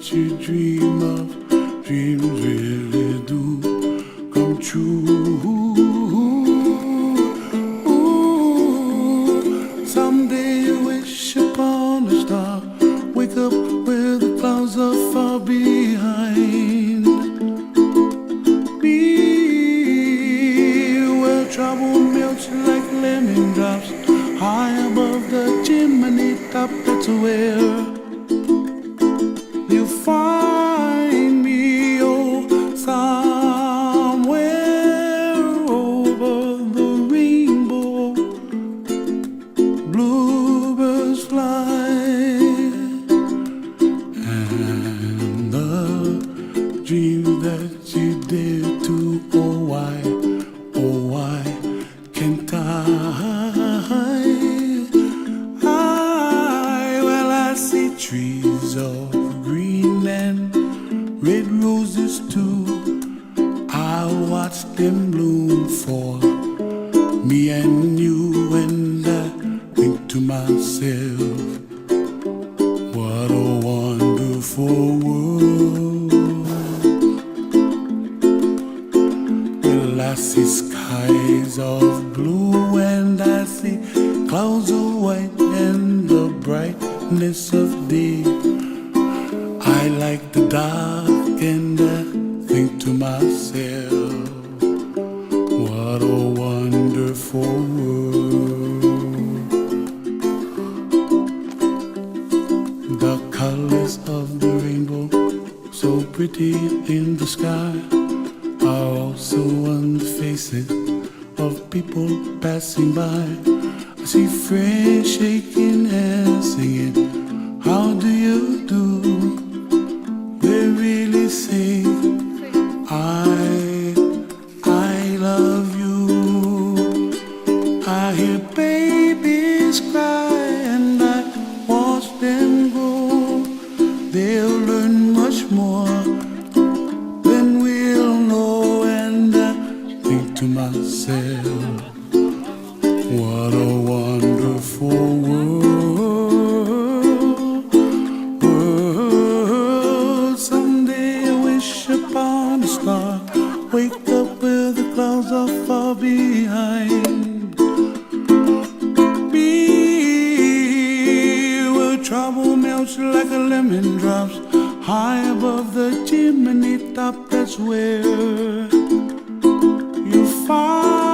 that you dream of, dreams really do come true. Someday you wish upon a star, wake up where the clouds are far behind. Be where trouble melts like lemon drops, high above the chimney top. That's where you find me, oh, somewhere over the rainbow. Bluebirds fly, and the dream that you dare to, oh why can't I? Well, I see trees of green and red roses too. I'll watch them bloom for me and you, and I think to myself, what a wonderful world. Well, I see skies of blue and I see clouds of white and the brightness of day. I like the dark and I think to myself, what a wonderful world. The colors of the rainbow, so pretty in the sky, are also on the faces of people passing by. I see friends shaking hands singing, how do you do? They really say, I love you. I hear babies cry and I watch them grow. They'll learn much more than we'll know, and I think to myself, what a wonderful world. Someday I wish upon a star, wake up where the clouds are far behind. Be where trouble melts like a lemon drops, high above the chimney top. That's where you find